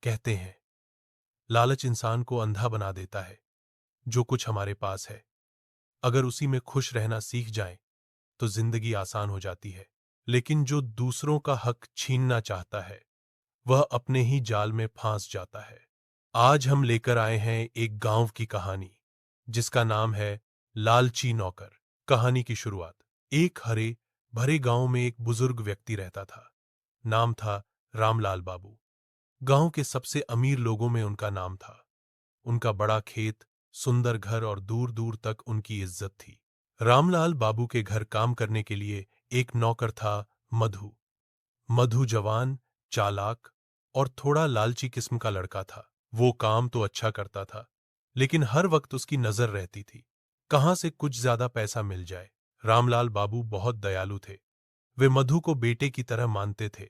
कहते हैं, लालच इंसान को अंधा बना देता है। जो कुछ हमारे पास है, अगर उसी में खुश रहना सीख जाएं, तो जिंदगी आसान हो जाती है। लेकिन जो दूसरों का हक छीनना चाहता है, वह अपने ही जाल में फंस जाता है। आज हम लेकर आए हैं एक गांव की कहानी, जिसका नाम है लालची नौकर। कहानी की शुरुआत। एक हरे भरे गांव में एक बुजुर्ग व्यक्ति रहता था। नाम था रामलाल बाबू। गांव के सबसे अमीर लोगों में उनका नाम था। उनका बड़ा खेत, सुंदर घर और दूर दूर तक उनकी इज्जत थी। रामलाल बाबू के घर काम करने के लिए एक नौकर था, मधु। मधु जवान, चालाक और थोड़ा लालची किस्म का लड़का था। वो काम तो अच्छा करता था, लेकिन हर वक्त उसकी नजर रहती थी, कहां से कुछ ज्यादा पैसा मिल जाए। रामलाल बाबू बहुत दयालु थे। वे मधु को बेटे की तरह मानते थे,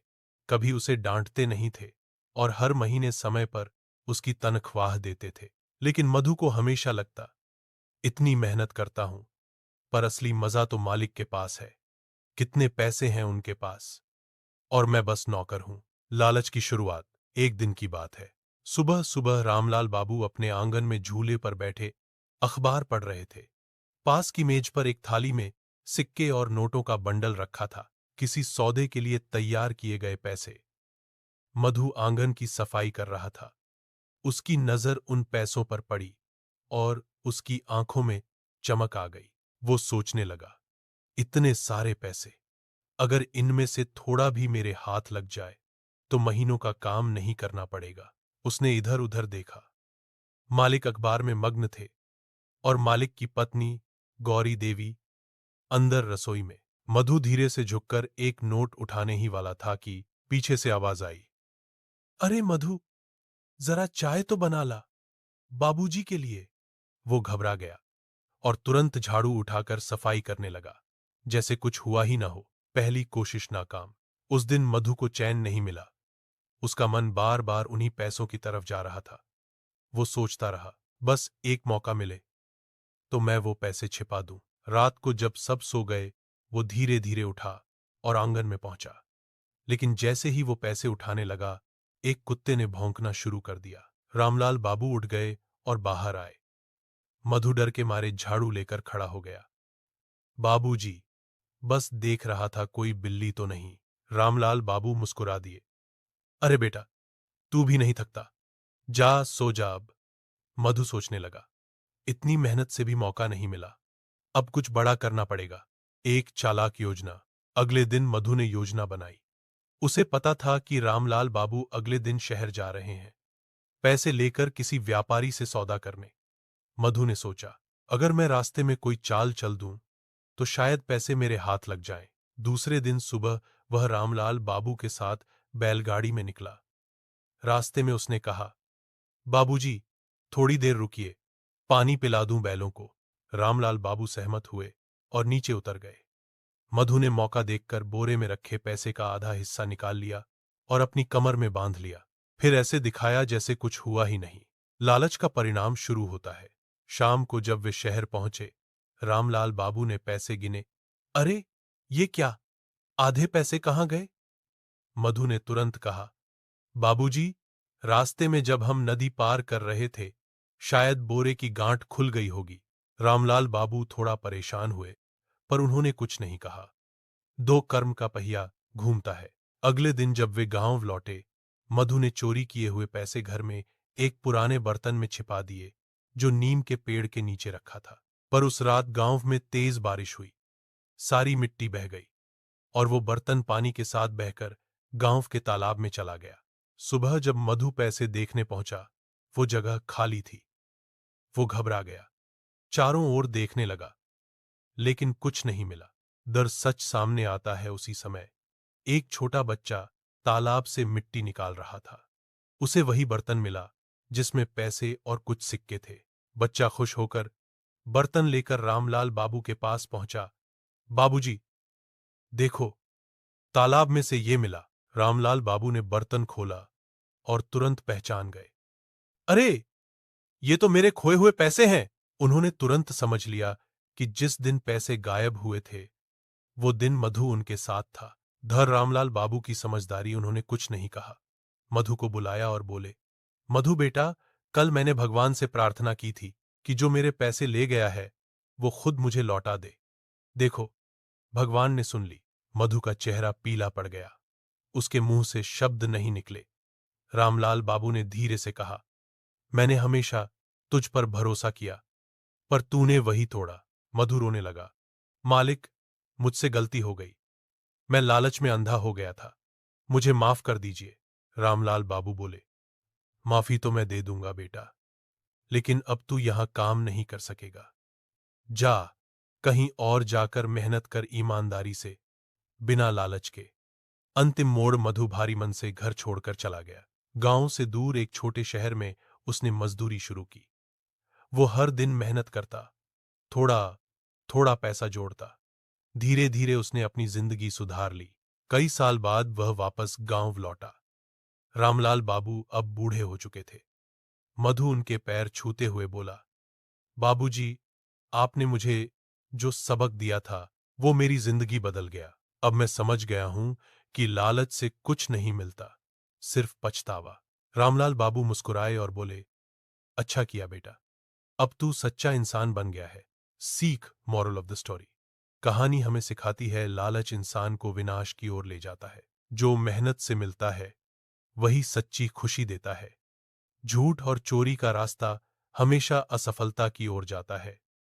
कभी उसे डांटते नहीं थे और हर महीने समय पर उसकी तनख्वाह देते थे। लेकिन मधु को हमेशा लगता, इतनी मेहनत करता हूं, पर असली मजा तो मालिक के पास है। कितने पैसे हैं उनके पास, और मैं बस नौकर हूं। लालच की शुरुआत। एक दिन की बात है। सुबह सुबह रामलाल बाबू अपने आंगन में झूले पर बैठे अखबार पढ़ रहे थे। पास की मेज पर एक थाली में सिक्के और नोटों का बंडल रखा था, किसी सौदे के लिए तैयार किए गए पैसे। मधु आंगन की सफाई कर रहा था। उसकी नजर उन पैसों पर पड़ी और उसकी आंखों में चमक आ गई। वो सोचने लगा, इतने सारे पैसे, अगर इनमें से थोड़ा भी मेरे हाथ लग जाए तो महीनों का काम नहीं करना पड़ेगा। उसने इधर उधर देखा। मालिक अखबार में मग्न थे और मालिक की पत्नी गौरी देवी अंदर रसोई में। मधु धीरे से झुककर एक नोट उठाने ही वाला था कि पीछे से आवाज आई, अरे मधु, जरा चाय तो बना ला, बाबूजी के लिए। वो घबरा गया और तुरंत झाड़ू उठाकर सफाई करने लगा, जैसे कुछ हुआ ही ना हो। पहली कोशिश नाकाम। उस दिन मधु को चैन नहीं मिला। उसका मन बार बार उन्हीं पैसों की तरफ जा रहा था। वो सोचता रहा, बस एक मौका मिले तो मैं वो पैसे छिपा दूं। रात को जब सब सो गए, वो धीरे धीरे उठा और आंगन में पहुंचा। लेकिन जैसे ही वो पैसे उठाने लगा, एक कुत्ते ने भौंकना शुरू कर दिया। रामलाल बाबू उठ गए और बाहर आए। मधु डर के मारे झाड़ू लेकर खड़ा हो गया। बाबूजी, बस देख रहा था कोई बिल्ली तो नहीं। रामलाल बाबू मुस्कुरा दिए। अरे बेटा, तू भी नहीं थकता, जा सो जा अब। मधु सोचने लगा, इतनी मेहनत से भी मौका नहीं मिला, अब कुछ बड़ा करना पड़ेगा। एक चालाक योजना। अगले दिन मधु ने योजना बनाई। उसे पता था कि रामलाल बाबू अगले दिन शहर जा रहे हैं, पैसे लेकर किसी व्यापारी से सौदा करने। मधु ने सोचा, अगर मैं रास्ते में कोई चाल चल दूं तो शायद पैसे मेरे हाथ लग जाएं। दूसरे दिन सुबह वह रामलाल बाबू के साथ बैलगाड़ी में निकला। रास्ते में उसने कहा, बाबूजी, थोड़ी देर रुकिए, पानी पिला दूं बैलों को। रामलाल बाबू सहमत हुए और नीचे उतर गए। मधु ने मौका देखकर बोरे में रखे पैसे का आधा हिस्सा निकाल लिया और अपनी कमर में बांध लिया। फिर ऐसे दिखाया जैसे कुछ हुआ ही नहीं। लालच का परिणाम शुरू होता है। शाम को जब वे शहर पहुंचे, रामलाल बाबू ने पैसे गिने। अरे, ये क्या, आधे पैसे कहां गए? मधु ने तुरंत कहा, बाबूजी, रास्ते में जब हम नदी पार कर रहे थे, शायद बोरे की गांठ खुल गई होगी। रामलाल बाबू थोड़ा परेशान हुए, पर उन्होंने कुछ नहीं कहा। दो कर्म का पहिया घूमता है। अगले दिन जब वे गांव लौटे, मधु ने चोरी किए हुए पैसे घर में एक पुराने बर्तन में छिपा दिए, जो नीम के पेड़ के नीचे रखा था। पर उस रात गांव में तेज बारिश हुई। सारी मिट्टी बह गई और वो बर्तन पानी के साथ बहकर गांव के तालाब में चला गया। सुबह जब मधु पैसे देखने पहुंचा, वो जगह खाली थी। वो घबरा गया, चारों ओर देखने लगा, लेकिन कुछ नहीं मिला। दर सच सामने आता है उसी समय। एक छोटा बच्चा तालाब से मिट्टी निकाल रहा था। उसे वही बर्तन मिला जिसमें पैसे और कुछ सिक्के थे। बच्चा खुश होकर बर्तन लेकर रामलाल बाबू के पास पहुंचा। बाबूजी, देखो, तालाब में से ये मिला। रामलाल बाबू ने बर्तन खोला और तुरंत पहचान गए। अरे, ये तो मेरे खोए हुए पैसे हैं। उन्होंने तुरंत समझ लिया कि जिस दिन पैसे गायब हुए थे, वो दिन मधु उनके साथ था। धर रामलाल बाबू की समझदारी, उन्होंने कुछ नहीं कहा। मधु को बुलाया और बोले, मधु बेटा, कल मैंने भगवान से प्रार्थना की थी कि जो मेरे पैसे ले गया है वो खुद मुझे लौटा दे। देखो, भगवान ने सुन ली। मधु का चेहरा पीला पड़ गया। उसके मुंह से शब्द नहीं निकले। रामलाल बाबू ने धीरे से कहा, मैंने हमेशा तुझ पर भरोसा किया, पर तूने वही तोड़ा। मधु रोने लगा। मालिक, मुझसे गलती हो गई। मैं लालच में अंधा हो गया था। मुझे माफ कर दीजिए। रामलाल बाबू बोले, माफी तो मैं दे दूंगा बेटा, लेकिन अब तू यहां काम नहीं कर सकेगा। जा, कहीं और जाकर मेहनत कर ईमानदारी से, बिना लालच के। अंतिम मोड़ मधु भारी मन से घर छोड़कर चला गया। गांव से दूर एक छोटे शहर में उसने मजदूरी शुरू की। वो हर दिन मेहनत करता, थोड़ा थोड़ा पैसा जोड़ता। धीरे धीरे उसने अपनी जिंदगी सुधार ली। कई साल बाद वह वापस गांव लौटा। रामलाल बाबू अब बूढ़े हो चुके थे। मधु उनके पैर छूते हुए बोला, बाबूजी, आपने मुझे जो सबक दिया था वो मेरी जिंदगी बदल गया। अब मैं समझ गया हूं कि लालच से कुछ नहीं मिलता, सिर्फ पछतावा। रामलाल बाबू मुस्कुराए और बोले, अच्छा किया बेटा, अब तू सच्चा इंसान बन गया है। सीख, मॉरल ऑफ द स्टोरी। कहानी हमें सिखाती है, लालच इंसान को विनाश की ओर ले जाता है। जो मेहनत से मिलता है वही सच्ची खुशी देता है। झूठ और चोरी का रास्ता हमेशा असफलता की ओर जाता है।